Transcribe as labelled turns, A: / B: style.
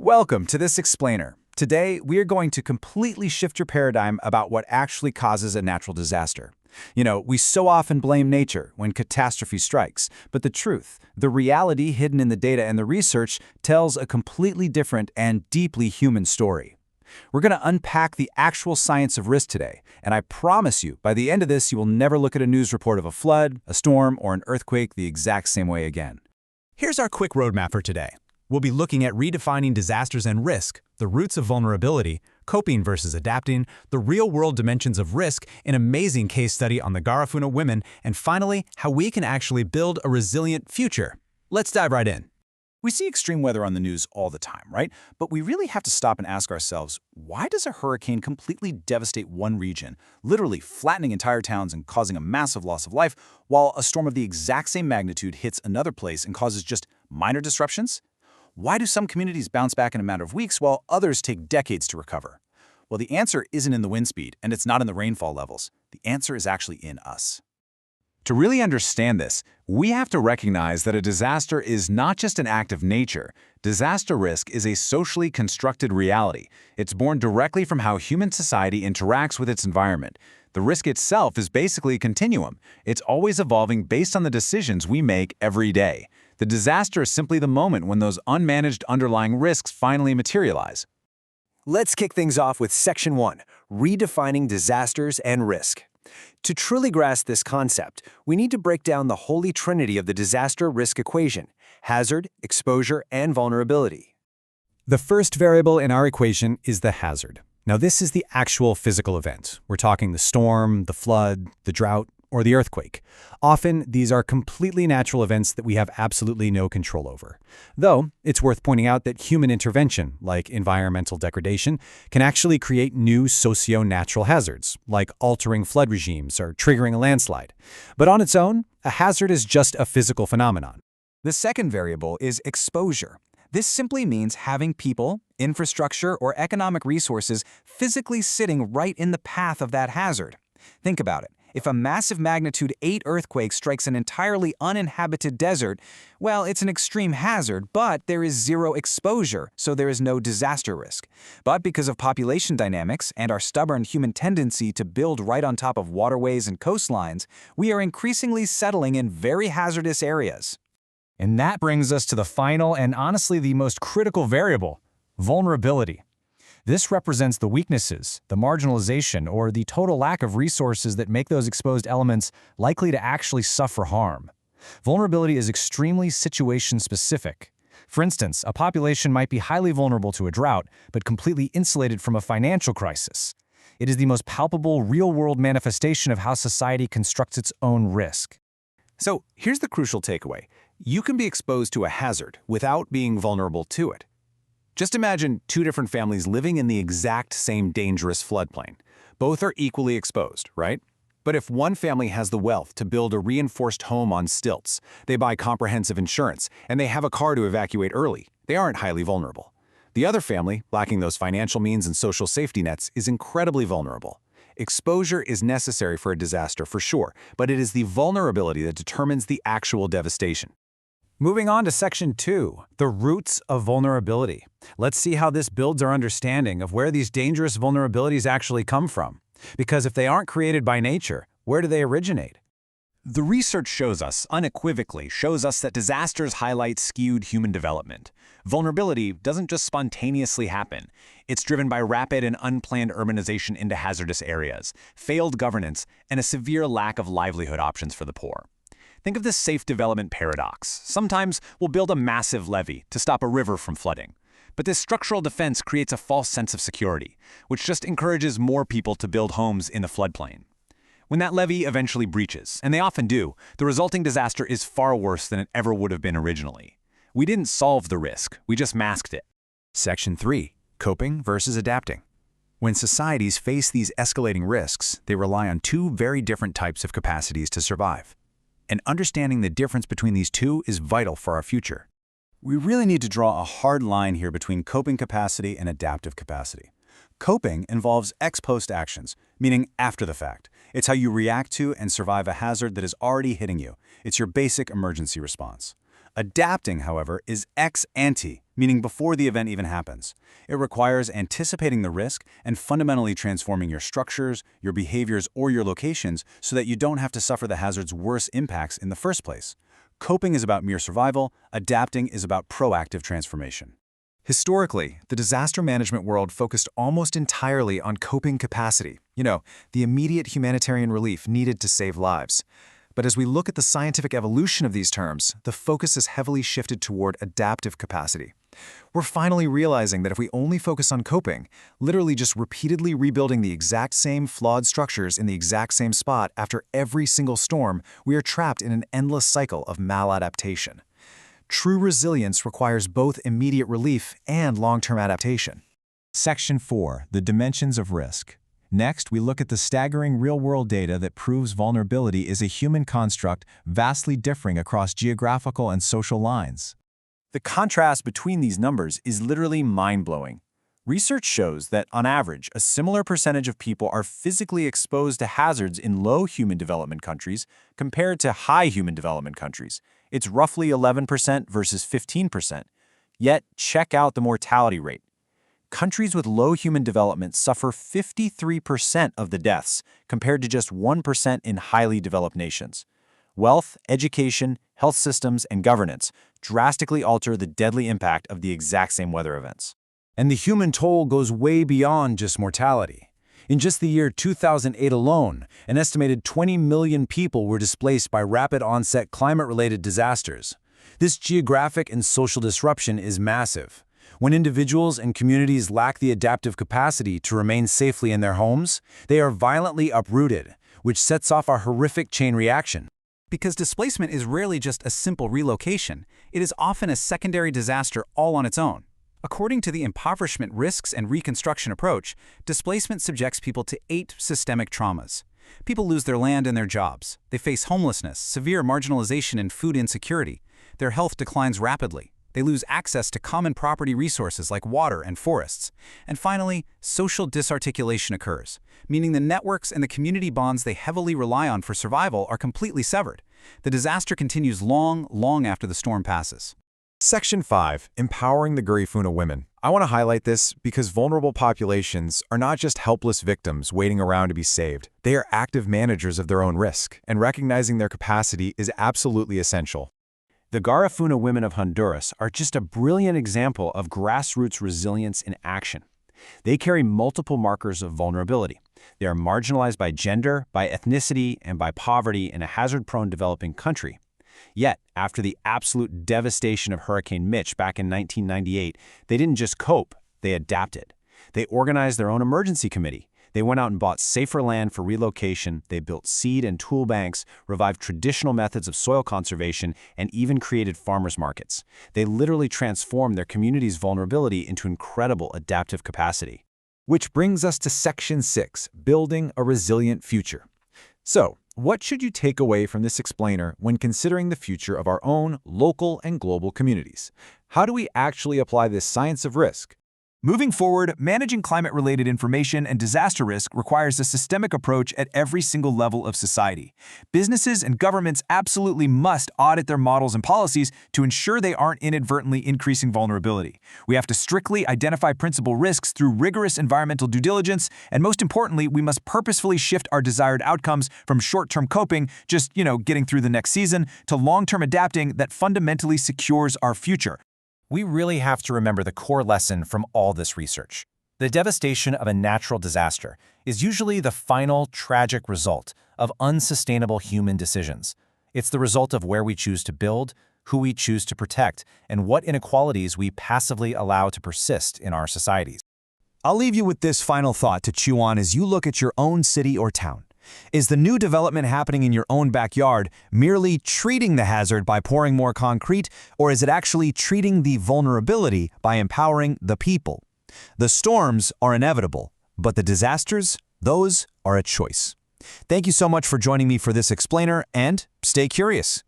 A: Welcome to this explainer. Today, we are going to completely shift your paradigm about what actually causes a natural disaster. We so often blame nature when catastrophe strikes, but the reality hidden in the data and the research tells a completely different and deeply human story. We're going to unpack the actual science of risk today, and I promise you, by the end of this, you will never look at a news report of a flood, a storm, or an earthquake the exact same way again.
B: Here's our quick roadmap for today. We'll be looking at redefining disasters and risk, the roots of vulnerability, coping versus adapting, the real-world dimensions of risk, an amazing case study on the Garifuna women, and finally, how we can actually build a resilient future. Let's dive right in.
A: We see extreme weather on the news all the time, right? But we really have to stop and ask ourselves, why does a hurricane completely devastate one region, literally flattening entire towns and causing a massive loss of life, while a storm of the exact same magnitude hits another place and causes just minor disruptions? Why do some communities bounce back in a matter of weeks while others take decades to recover? Well, the answer isn't in the wind speed, and it's not in the rainfall levels. The answer is actually in us. To really understand this, we have to recognize that a disaster is not just an act of nature. Disaster risk is a socially constructed reality. It's born directly from how human society interacts with its environment. The risk itself is basically a continuum. It's always evolving based on the decisions we make every day. The disaster is simply the moment when those unmanaged underlying risks finally materialize.
C: Let's kick things off with Section 1, Redefining Disasters and Risk. To truly grasp this concept, we need to break down the holy trinity of the disaster risk equation: hazard, exposure, and vulnerability.
B: The first variable in our equation is the hazard. Now, this is the actual physical event. We're talking the storm, the flood, the drought, or the earthquake. Often, these are completely natural events that we have absolutely no control over. Though, it's worth pointing out that human intervention, like environmental degradation, can actually create new socio-natural hazards, like altering flood regimes or triggering a landslide. But on its own, a hazard is just a physical phenomenon.
A: The second variable is exposure. This simply means having people, infrastructure, or economic resources physically sitting right in the path of that hazard. Think about it. If a massive magnitude 8 earthquake strikes an entirely uninhabited desert, well, it's an extreme hazard, but there is zero exposure, so there is no disaster risk. But because of population dynamics and our stubborn human tendency to build right on top of waterways and coastlines, we are increasingly settling in very hazardous areas.
B: And that brings us to the final and honestly the most critical variable: vulnerability. This represents the weaknesses, the marginalization, or the total lack of resources that make those exposed elements likely to actually suffer harm. Vulnerability is extremely situation-specific. For instance, a population might be highly vulnerable to a drought, but completely insulated from a financial crisis. It is the most palpable, real-world manifestation of how society constructs its own risk.
A: So here's the crucial takeaway. You can be exposed to a hazard without being vulnerable to it. Just imagine two different families living in the exact same dangerous floodplain. Both are equally exposed, right? But if one family has the wealth to build a reinforced home on stilts, they buy comprehensive insurance, and they have a car to evacuate early, they aren't highly vulnerable. The other family, lacking those financial means and social safety nets, is incredibly vulnerable. Exposure is necessary for a disaster for sure, but it is the vulnerability that determines the actual devastation.
B: Moving on to Section 2, the roots of vulnerability. Let's see how this builds our understanding of where these dangerous vulnerabilities actually come from. Because if they aren't created by nature, where do they originate?
D: The research unequivocally shows us that disasters highlight skewed human development. Vulnerability doesn't just spontaneously happen. It's driven by rapid and unplanned urbanization into hazardous areas, failed governance, and a severe lack of livelihood options for the poor. Think of this safe development paradox. Sometimes we'll build a massive levee to stop a river from flooding. But this structural defense creates a false sense of security, which just encourages more people to build homes in the floodplain. When that levee eventually breaches, and they often do, the resulting disaster is far worse than it ever would have been originally. We didn't solve the risk, we just masked it.
A: Section 3, Coping versus Adapting. When societies face these escalating risks, they rely on two very different types of capacities to survive. And understanding the difference between these two is vital for our future. We really need to draw a hard line here between coping capacity and adaptive capacity. Coping involves ex post actions, meaning after the fact. It's how you react to and survive a hazard that is already hitting you. It's your basic emergency response. Adapting, however, is ex ante, meaning before the event even happens. It requires anticipating the risk and fundamentally transforming your structures, your behaviors, or your locations so that you don't have to suffer the hazard's worst impacts in the first place. Coping is about mere survival, adapting is about proactive transformation.
B: Historically, the disaster management world focused almost entirely on coping capacity, the immediate humanitarian relief needed to save lives. But as we look at the scientific evolution of these terms, the focus has heavily shifted toward adaptive capacity. We're finally realizing that if we only focus on coping, literally just repeatedly rebuilding the exact same flawed structures in the exact same spot after every single storm, we are trapped in an endless cycle of maladaptation. True resilience requires both immediate relief and long-term adaptation.
D: Section 4. The Dimensions of Risk. Next, we look at the staggering real-world data that proves vulnerability is a human construct vastly differing across geographical and social lines.
C: The contrast between these numbers is literally mind-blowing. Research shows that, on average, a similar percentage of people are physically exposed to hazards in low human development countries compared to high human development countries. It's roughly 11% versus 15%. Yet, check out the mortality rate. Countries with low human development suffer 53% of the deaths, compared to just 1% in highly developed nations. Wealth, education, health systems, and governance drastically alter the deadly impact of the exact same weather events.
A: And the human toll goes way beyond just mortality. In just the year 2008 alone, an estimated 20 million people were displaced by rapid-onset climate-related disasters. This geographic and social disruption is massive. When individuals and communities lack the adaptive capacity to remain safely in their homes, they are violently uprooted, which sets off a horrific chain reaction.
E: Because displacement is rarely just a simple relocation, it is often a secondary disaster all on its own. According to the impoverishment risks and reconstruction approach, displacement subjects people to 8 systemic traumas. People lose their land and their jobs. They face homelessness, severe marginalization, and food insecurity. Their health declines rapidly. They lose access to common property resources like water and forests. And finally, social disarticulation occurs, meaning the networks and the community bonds they heavily rely on for survival are completely severed. The disaster continues long after the storm passes.
B: Section 5. Empowering the Garifuna women. I want to highlight this because vulnerable populations are not just helpless victims waiting around to be saved. They are active managers of their own risk, and recognizing their capacity is absolutely essential.
C: The Garifuna women of Honduras are just a brilliant example of grassroots resilience in action. They carry multiple markers of vulnerability. They are marginalized by gender, by ethnicity, and by poverty in a hazard-prone developing country. Yet, after the absolute devastation of Hurricane Mitch back in 1998, they didn't just cope, they adapted. They organized their own emergency committee. They went out and bought safer land for relocation, they built seed and tool banks, revived traditional methods of soil conservation, and even created farmers markets. They literally transformed their community's vulnerability into incredible adaptive capacity.
B: Which brings us to Section 6, Building a Resilient Future. So, what should you take away from this explainer when considering the future of our own local and global communities? How do we actually apply this science of risk?
F: Moving forward, managing climate-related information and disaster risk requires a systemic approach at every single level of society. Businesses and governments absolutely must audit their models and policies to ensure they aren't inadvertently increasing vulnerability. We have to strictly identify principal risks through rigorous environmental due diligence, and most importantly, we must purposefully shift our desired outcomes from short-term coping, just, getting through the next season, to long-term adapting that fundamentally secures our future.
B: We really have to remember the core lesson from all this research. The devastation of a natural disaster is usually the final, tragic result of unsustainable human decisions. It's the result of where we choose to build, who we choose to protect, and what inequalities we passively allow to persist in our societies.
A: I'll leave you with this final thought to chew on as you look at your own city or town. Is the new development happening in your own backyard merely treating the hazard by pouring more concrete, or is it actually treating the vulnerability by empowering the people? The storms are inevitable, but the disasters, those are a choice. Thank you so much for joining me for this explainer, and stay curious.